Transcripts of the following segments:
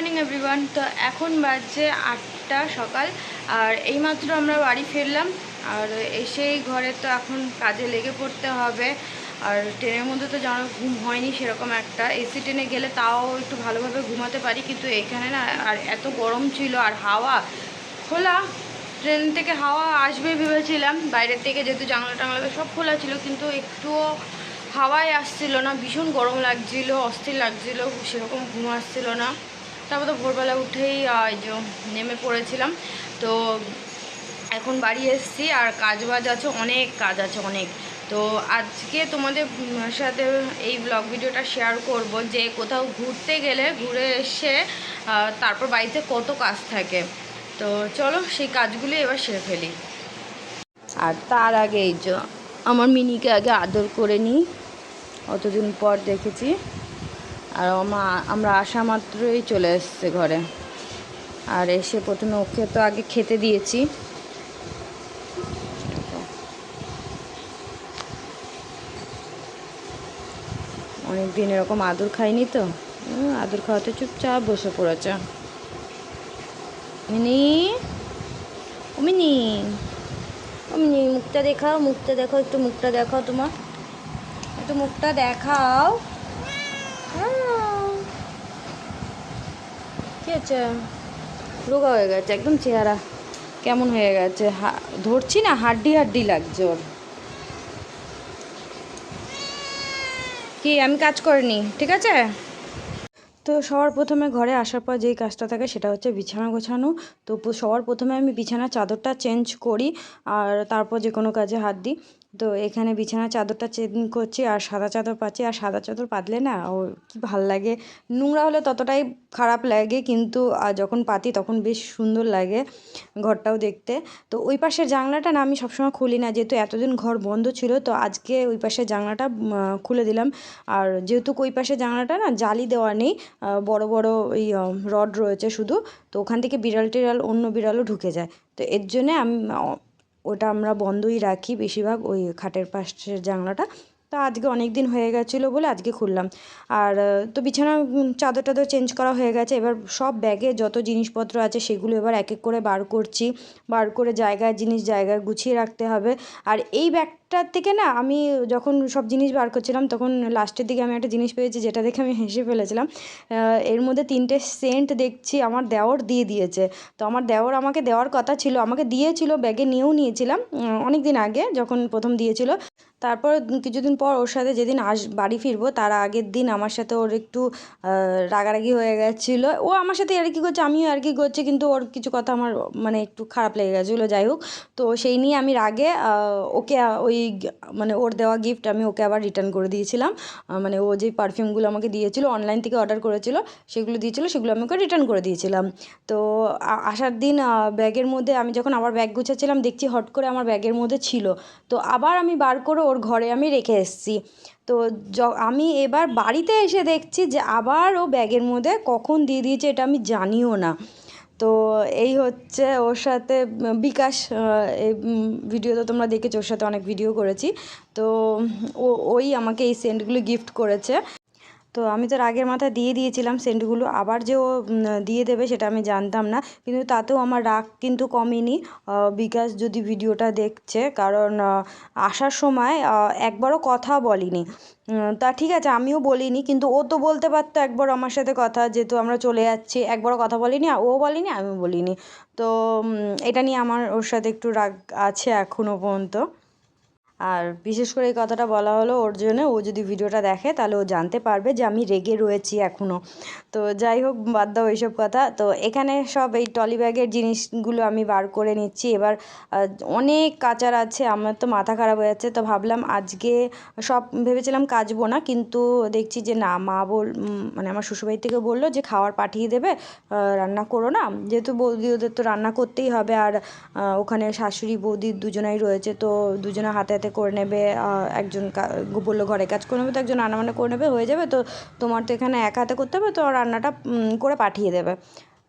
Morning everyone. তো এখন বাজছে 8টা সকাল, আর এইমাত্র আমরা বাড়ি ফিরলাম। আর এসেই ঘরে তো এখন কাজে লেগে পড়তে হবে। আর ট্রেনের মধ্যে তো জানো ঘুম হয়নি সেরকম একটা। এসি ট্রেনে গেলে তাও একটু ভালোভাবে ঘুমাতে পারি, কিন্তু এখানে না আর এত গরম ছিল, আর হাওয়া খোলা, ট্রেন থেকে হাওয়া আসবে ভেবেছিলাম বাইরের থেকে, যেহেতু জানলা টাংলা সব খোলা ছিল, কিন্তু একটুও হাওয়াই আসছিল না। ভীষণ গরম লাগছিল, অস্থির লাগছিল, সেরকম ঘুম আসছিল না। তারপর তো ভোরবেলা উঠেই এই যে নেমে পড়েছিলাম। তো এখন বাড়ি এসেছি, আর কাজ বাজ আছে, অনেক কাজ আছে অনেক। তো আজকে তোমাদের সাথে এই ব্লগ ভিডিওটা শেয়ার করব যে কোথাও ঘুরতে গেলে ঘুরে এসে তারপর বাড়িতে কত কাজ থাকে। তো চলো সেই কাজগুলি এবার সেরে ফেলি। আর তার আগে এই যে আমার মিনিকে আগে আদর করে নিই, অতদিন পর দেখেছি। আর আমরা আসা মাত্রই চলে এসছে ঘরে। আর এসে প্রথমে ওকে তো আগে খেতে দিয়েছি। অনেক দিন এরকম আদর খাইনি, তো আদর খাওয়াতে চুপচাপ বসে পড়েছে। মিনি, ও মিনি, ও মিনি, মুখটা দেখাও, মুখটা দেখাও, একটু মুখটা দেখাও, তোমার একটু মুখটা দেখাও। কি আছে? রোগা হয়ে গেছে একদম, চেহারা কেমন হয়ে গেছে, ধরছি না, হাড্ডি হাড্ডি লাগছে ওর। কি আমি কাজ করিনি, ঠিক আছে? তো সবার প্রথমে ঘরে আসার পর যেই কাজটা থাকে সেটা হচ্ছে বিছানা গোছানো। তো সবার প্রথমে আমি বিছানার চাদরটা চেঞ্জ করি, আর তারপর যে কোনো কাজে হাত দিই। তো এখানে বিছানার চাদরটা চেঞ্জ করছি, আর সাদা চাদর পাচ্ছি। আর সাদা চাদর পাতলে না ও কী ভাল লাগে, নোংরা হলে ততটাই খারাপ লাগে, কিন্তু যখন পাতি তখন বেশ সুন্দর লাগে ঘরটাও দেখতে। তো ওই পাশের জানলাটা না আমি সবসময় খুলি না, যেহেতু এতদিন ঘর বন্ধ ছিল, তো আজকে ওই পাশের জানলাটা খুলে দিলাম। আর যেহেতু ওই পাশের জানলাটা না জালি দেওয়া নেই, বড় বড় ওই রড রয়েছে শুধু, তো ওখান থেকে বিড়াল টিড়াল অন্য বিড়ালও ঢুকে যায়। তো এর জন্যে আমি ওটা আমরা বন্ধই রাখি বেশিরভাগ, ওই খাটের পাশের জানলাটা। তা আজকে অনেক দিন হয়ে গেছিলো বলে আজকে খুললাম। আর তো বিছানা চাদর টাদর চেঞ্জ করা হয়ে গেছে। এবার সব ব্যাগে যত জিনিসপত্র আছে সেগুলো এবার এক এক করে বার করছি, বার করে জায়গায় জিনিস জায়গায় গুছিয়ে রাখতে হবে। আর এই ব্যাগটার থেকে না আমি যখন সব জিনিস বার করছিলাম তখন লাস্টের দিকে আমি একটা জিনিস পেয়েছি, যেটা দেখে আমি হেসে ফেলেছিলাম। এর মধ্যে 3টে সেন্ট দেখছি আমার দেওর দিয়ে দিয়েছে। তো আমার দেওর আমাকে দেওয়ার কথা ছিল, আমাকে দিয়েছিল, ব্যাগে নিয়েও নিয়েছিলাম অনেক দিন আগে যখন প্রথম দিয়েছিল। তারপর কিছুদিন পর ওর সাথে যেদিন বাড়ি ফিরবো তার আগের দিন আমার সাথে ওর একটু রাগারাগি হয়ে গেছিলো। ও আমার সাথে আর কি করছে, আমিও আর কি করছি, কিন্তু ওর কিছু কথা আমার মানে একটু খারাপ লেগে গেছিলো। যাই হোক, তো সেই নিয়ে আমি রাগে ওকে ওই মানে ওর দেওয়া গিফট আমি ওকে আবার রিটার্ন করে দিয়েছিলাম। মানে ও যে পারফিউমগুলো আমাকে দিয়েছিল, অনলাইন থেকে অর্ডার করেছিল, সেগুলো দিয়েছিল, সেগুলো আমি ওকে রিটার্ন করে দিয়েছিলাম। তো আসার দিন ব্যাগের মধ্যে আমি যখন আবার ব্যাগ গুছাচ্ছিলাম দেখছি হট করে আমার ব্যাগের মধ্যে ছিল। তো আবার আমি বার করে ওর ঘরে আমি রেখে এসেছি। তো আমি এবার বাড়িতে এসে দেখছি যে আবার ও ব্যাগের মধ্যে কখন দিয়ে দিয়েছে, এটা আমি জানিও না। তো এই হচ্ছে ওর সাথে বিকাশ, এই ভিডিও তো তোমরা দেখেছো, ওর সাথে অনেক ভিডিও করেছি। তো ওই আমাকে এই সেন্টগুলো গিফট করেছে। তো আমি তো রাগের মাথায় দিয়ে দিয়েছিলাম সেন্টগুলো, আবার যে ও দিয়ে দেবে সেটা আমি জানতাম না, কিন্তু তাতেও আমার রাগ কিন্তু কমেনি। বিকাশ যদি ভিডিওটা দেখছে, কারণ আসার সময় একবারও কথা বলিনি। তা ঠিক আছে, আমিও বলিনি, কিন্তু ও তো বলতে পারতো একবার আমার সাথে কথা, যেহেতু আমরা চলে যাচ্ছি, একবারও কথা বলিনি, ও বলিনি, আমিও বলিনি। তো এটা নিয়ে আমার ওর সাথে একটু রাগ আছে এখনও পর্যন্ত। আর বিশেষ করে এই কথাটা বলা হলো ওর জন্য, ও যদি ভিডিওটা দেখে তাহলে ও জানতে পারবে যে আমি রেগে রয়েছি এখনও। তো যাই হোক, বাদ দাও এইসব কথা। তো এখানে সব এই টলি ব্যাগের জিনিসগুলো আমি বার করে নিচ্ছি। এবার অনেক কাচার আছে, আমার তো মাথা খারাপ হয়ে যাচ্ছে। তো ভাবলাম আজকে সব ভেবেছিলাম কাচবো না, কিন্তু দেখছি যে না, মা মানে আমার শ্বশুরবাড়ি থেকে বললো যে খাবার পাঠিয়ে দেবে, রান্না করো না, যেহেতু বৌদি ওদের তো রান্না করতেই হবে। আর ওখানে শাশুড়ি বৌদি দুজনাই রয়েছে, তো দুজনে হাতে হাতে করে নেবে। একজন বললো ঘরে কাজ করে নেবে, তো একজন রান্নাবান্না করে নেবে, হয়ে যাবে। তো তোমার তো এখানে এক হাতে করতে হবে, তো রান্নাটা করে পাঠিয়ে দেবে।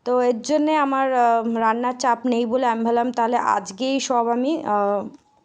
তো এর জন্যে আমার রান্নার চাপ নেই বলে আমি ভাবলাম তাহলে আজকেই সব আমি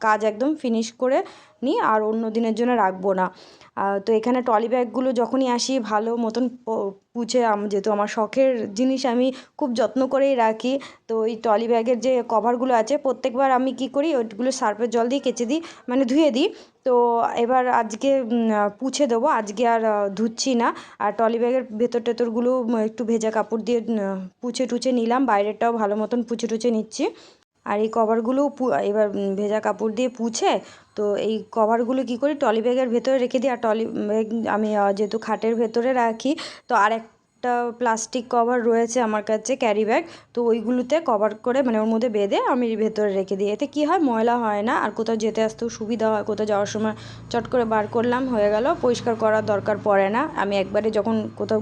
কাজ একদম ফিনিশ করে নিই, আর অন্য দিনের জন্য রাখবো না। তো এখানে ট্রলি ব্যাগগুলো যখনই আসি ভালো মতন পুছে, যেহেতু আমার শখের জিনিস আমি খুব যত্ন করেই রাখি। তো ওই ট্রলি ব্যাগের যে কভারগুলো আছে প্রত্যেকবার আমি কি করি ওইগুলো সার্ফের জল দিয়ে কেচে দিই, মানে ধুয়ে দিই। তো এবার আজকে পুছে দেবো, আজকে আর ধুচ্ছি না। আর ট্রলি ব্যাগের ভেতর টেতরগুলো একটু ভেজা কাপড় দিয়ে পুছে টুছে নিলাম, বাইরেরটাও ভালো মতন পুছে টুছে নিচ্ছি। আর এই কভারগুলো এবার ভেজা কাপড় দিয়ে পুছে, তো এই কভারগুলো কী করি ট্রলি ব্যাগের ভেতরে রেখে দিই। আর ট্রলি ব্যাগ আমি যেহেতু খাটের ভেতরে রাখি, তো আর একটা প্লাস্টিক কভার রয়েছে আমার কাছে ক্যারি ব্যাগ, তো ওইগুলোতে কভার করে মানে ওর মধ্যে বেঁধে আমি ভেতরে রেখে দিই। এতে কী হয় ময়লা হয় না, আর কোথাও যেতে আসতেও সুবিধা হয়। কোথাও যাওয়ার সময় চট করে বার করলাম, হয়ে গেল, পরিষ্কার করার দরকার পড়ে না। আমি একবারে যখন কোথাও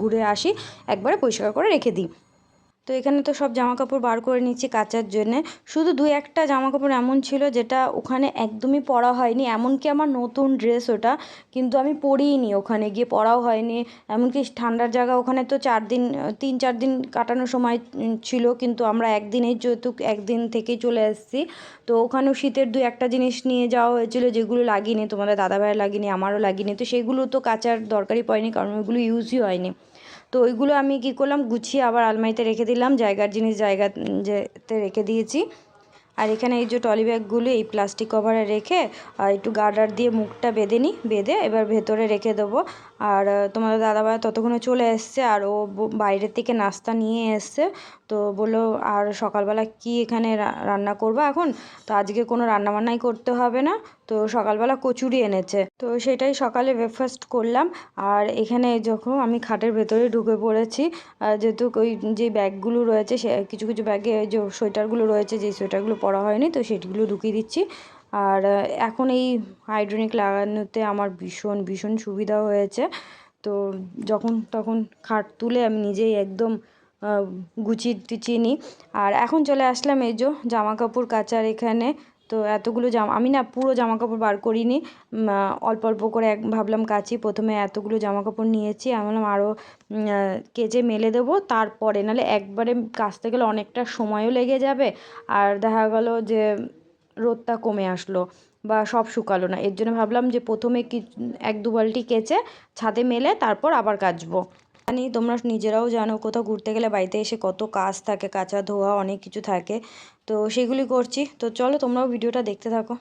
ঘুরে আসি একবারে পরিষ্কার করে রেখে দিই। তো এখানে তো সব জামাকাপড় বার করে নিচ্ছি কাচার জন্যে। শুধু দু একটা জামাকাপড় এমন ছিল যেটা ওখানে একদমই পরা হয়নি, এমনকি আমার নতুন ড্রেস ওটা, কিন্তু আমি পরিনি, ওখানে গিয়ে পরাও হয়নি। এমনকি ঠান্ডার জায়গা, ওখানে তো 3-4 দিন কাটানোর সময় ছিল, কিন্তু আমরা একদিনেই যেহেতু একদিন থেকেই চলে এসেছি, তো ওখানেও শীতের দু একটা জিনিস নিয়ে যাওয়া হয়েছিল যেগুলো লাগিনি, তোমাদের দাদাভাইয়ের লাগিনি, আমারও লাগিনি। তো সেগুলো তো কাচার দরকারই পড়েনি, কারণ ওইগুলো ইউজই হয়নি। তো ওইগুলো আমি কী করলাম, গুছিয়ে আবার আলমারিতে রেখে দিলাম, জায়গার জিনিস যেতে রেখে দিয়েছি। আর এখানে এই যে ট্রলি ব্যাগগুলো এই প্লাস্টিক কভারে রেখে একটু গার্ডার দিয়ে মুখটা বেঁধে নিই, বেঁধে এবার ভেতরে রেখে দেবো। আর তোমাদের দাদাভাই ততক্ষণে চলে এসছে, আর ও বাইরের থেকে নাস্তা নিয়ে এসছে। তো বললো আর সকালবেলা কি এখানে রান্না করবো এখন, তো আজকে কোনো রান্নাবান্নাই করতে হবে না, তো সকালবেলা কচুরি এনেছে, তো সেটাই সকালে ব্রেকফাস্ট করলাম। আর এখানে যখন আমি খাটের ভেতরে ঢুকে পড়েছি, যেহেতু ওই যে ব্যাগগুলো রয়েছে সে কিছু কিছু ব্যাগে যে সোয়েটারগুলো রয়েছে, যেই সোয়েটারগুলো পরা হয়নি তো সেগুলো ঢুকিয়ে দিচ্ছি। আর এখন এই হাইড্রোলিক লাগানোতে আমার ভীষণ ভীষণ সুবিধা হয়েছে। তো যখন তখন খাট তুলে আমি নিজেই একদম গুছিয়ে টুচিয়ে নিই। আর এখন চলে আসলাম এই যে জামা কাপড় কাচার এখানে। তো এতগুলো আমি না পুরো জামা কাপড় বার করিনি, অল্প অল্প করে ভাবলাম কাচি। প্রথমে এতগুলো জামা কাপড় নিয়েছি, আমি ভাবলাম আরও কেচে মেলে দেবো, তারপরে নাহলে একবারে কাচতে গেলে অনেকটা সময়ও লেগে যাবে, আর দেখা গেল যে রোদটা কমে আসলো বা সব শুকালো না। এর জন্য ভাবলাম যে প্রথমে 1-2 বালতি কেচে ছাদে মেলে তারপর আবার কাচবো। জানি তোমরা নিজেরাও জানো কোথাও ঘুরতে গেলে বাড়িতে এসে কত কাজ থাকে, কাচা ধোয়া অনেক কিছু থাকে, তো সেগুলি করছি। তো চলো তোমরাও ভিডিওটা দেখতে থাকো।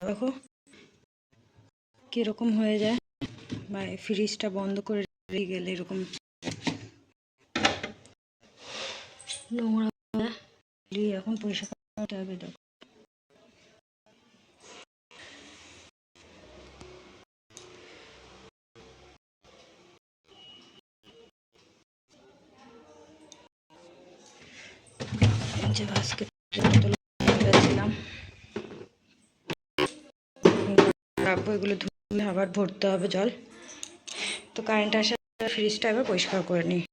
দেখো কীরকম হয়ে যায়, বা ফ্রিজটা বন্ধ করে রেখে গেলে এরকম নোংরা। এখন পরিষ্কার করতে হবে। দেখো যে বাস্কেট রাখবো, এগুলো ধুয়ে আবার ভরতে হবে জল। তো কারেন্ট আসা ফ্রিজটা এবার পরিষ্কার করে নিই।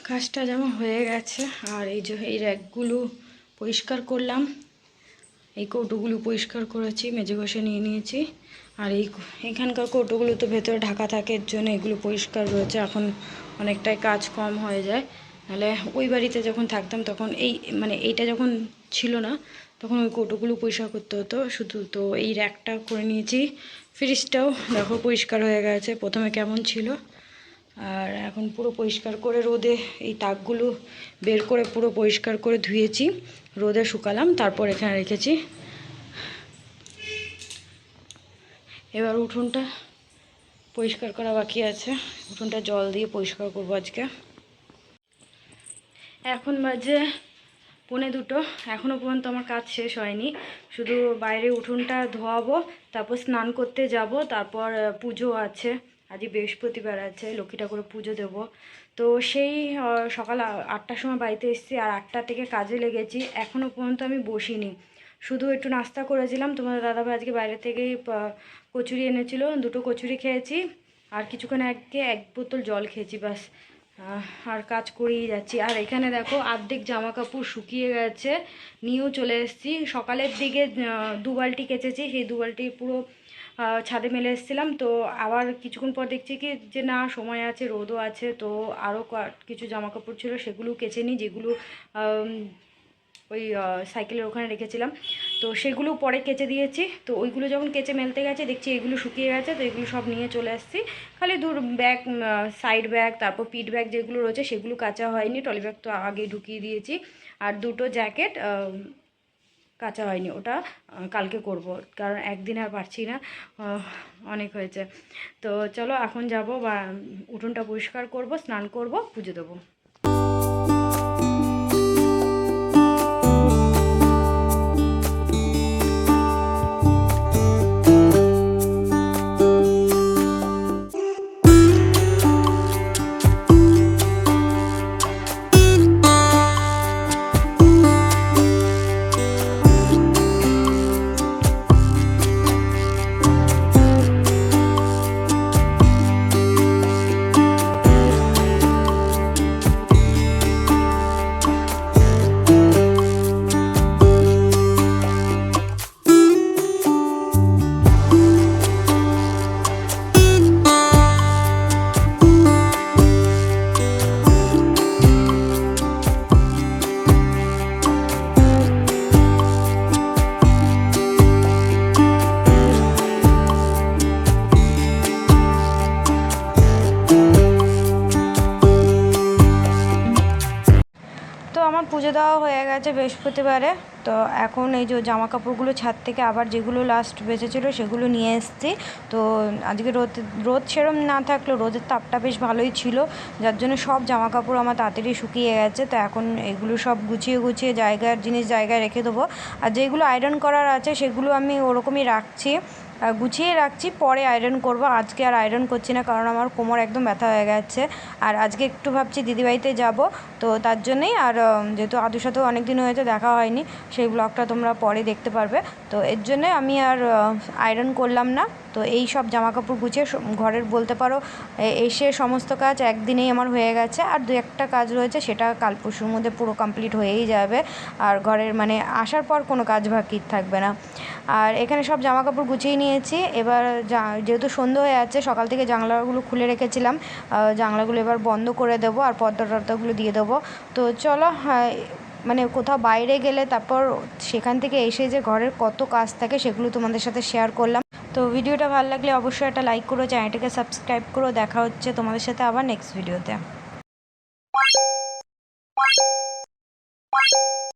কাজটা যেমন হয়ে গেছে, আর এই যে এই র্যাকগুলো পরিষ্কার করলাম, এই কৌটোগুলো পরিষ্কার করেছি, মেজে ঘষে নিয়ে নিয়েছি। আর এখানকার কৌটোগুলো তো ভেতরে ঢাকা থাকে, এর জন্য এগুলো পরিষ্কার রয়েছে। এখন অনেকটাই কাজ কম হয়ে যায়। নাহলে ওই বাড়িতে যখন থাকতাম তখন এইটা যখন ছিল না তখন ওই কৌটোগুলো পরিষ্কার করতে হতো শুধু। তো এই র্যাকটা করে নিয়েছি। ফ্রিজটাও দেখো পরিষ্কার হয়ে গেছে, প্রথমে কেমন ছিল আর এখন পুরো পরিষ্কার করে রোদে এই তাকগুলো বের করে পুরো পরিষ্কার করে ধুয়েছি, রোদে শুকালাম, তারপর এখানে রেখেছি। এবার উঠোনটা পরিষ্কার করা বাকি আছে, উঠোনটা জল দিয়ে পরিষ্কার করবো আজকে। এখন বাজে 1:45, এখনও পর্যন্ত আমার কাজ শেষ হয়নি। শুধু বাইরে উঠোনটা ধোয়াবো, তারপর স্নান করতে যাব, তারপর পুজো আছে, আজ বৃহস্পতিবার আছে, লক্ষ্মী ঠাকুরের পুজো দেব। তো সেই সকাল 8টার সময় বাড়িতে এসেছি, আর 8টা থেকে কাজে লেগেছি। এখনও পর্যন্ত আমি বসিনি, শুধু একটু নাস্তা করেছিলাম। তোমাদের দাদাভাই আজকে বাইরে থেকেই কচুরি এনেছিল, 2টো কচুরি খেয়েছি, আর কিছুক্ষণ আগে 1 বোতল জল খেয়েছি, ব্যাস। আর কাজ করেই যাচ্ছি। আর এখানে দেখো অর্ধেক জামা কাপড় শুকিয়ে গেছে, নিয়েও চলে এসেছি। সকালের দিকে 2 বালতি কেচেছি, সেই 2 বালতি পুরো ছাদে মেলে এসেছিলাম। তো আবার কিছুক্ষণ পর দেখছি কি যে না, সময় আছে, রোদও আছে, তো আরও কিছু জামা কাপড় ছিল, সেগুলো কেচে নিই, যেগুলো ওই সাইকেলের ওখানে রেখেছিলাম। তো সেগুলো পরে কেচে দিয়েছি। তো ওইগুলো যখন কেচে মেলতে গেছে দেখছি এগুলো শুকিয়ে গেছে, তো এগুলো সব নিয়ে চলে আসছি। খালি ব্যাগ, সাইড ব্যাগ, তারপর পিঠ ব্যাগ যেগুলো রয়েছে সেগুলো কাচা হয়নি, ট্রলি ব্যাগ তো আগেই ঢুকিয়ে দিয়েছি। আর 2টো জ্যাকেট কাচা হয়নি, ওটা কালকে করব, কারণ একদিন আর পারছি না, অনেক হয়েছে। তো চলো এখন যাব, বা উঠোনটা পরিষ্কার করব, স্নান করব, পুজো দেবো। পুজো দেওয়া হয়ে গেছে বৃহস্পতিবারে। তো এখন এই যে জামা কাপড়গুলো ছাদ থেকে আবার যেগুলো লাস্ট বেঁচেছিলো সেগুলো নিয়ে এসেছি। তো আজকে রোদ সেরম না থাকলেও রোদের তাপটা বেশ ভালোই ছিল, যার জন্য সব জামা কাপড় আমার তাড়াতাড়ি শুকিয়ে গেছে। তো এখন এগুলো সব গুছিয়ে জায়গায় রেখে দেবো। আর যেগুলো আয়রন করার আছে সেগুলো আমি ওরকমই রাখছি, গুছিয়ে রাখছি, পরে আয়রন করব। আজকে আর আয়রন করছি না, কারণ আমার কোমর একদম ব্যথা হয়ে গেছে। আর আজকে একটু ভাবছি দিদিবাড়িতে যাব, তো তার জন্যেই। আর যেহেতু আদুর সাথেও অনেক দিন হয়েছে দেখা হয়নি, সেই ব্লগটা তোমরা পরে দেখতে পারবে। তো এর জন্যে আমি আর আয়রন করলাম না। তো এই সব জামাকাপড় গুছিয়ে ঘরের বলতে পারো এসে সমস্ত কাজ একদিনেই আমার হয়ে গেছে। আর 2-একটা কাজ রয়েছে, সেটা কাল পরশুর মধ্যে পুরো কমপ্লিট হয়েই যাবে। আর ঘরের আসার পর কোনো কাজ বাকি থাকবে না। আর এখানে সব জামাকাপড় গুছিয়ে নিয়েছি। এবার যেহেতু সন্ধ্যে হয়ে যাচ্ছে, সকাল থেকে জানলাগুলো খুলে রেখেছিলাম, জানলাগুলো এবার বন্ধ করে দেবো, আর পর্দাগুলো দিয়ে দেবো। তো চলো, কোথাও বাইরে গেলে তারপর সেখান থেকে এসে যে ঘরের কত কাজ থাকে সেগুলো তোমাদের সাথে শেয়ার করলাম। তো ভিডিওটা ভালো লাগলে অবশ্যই একটা লাইক করো, চ্যানেলটাকে সাবস্ক্রাইব করো। দেখা হচ্ছে তোমাদের সাথে আবার নেক্সট ভিডিওতে।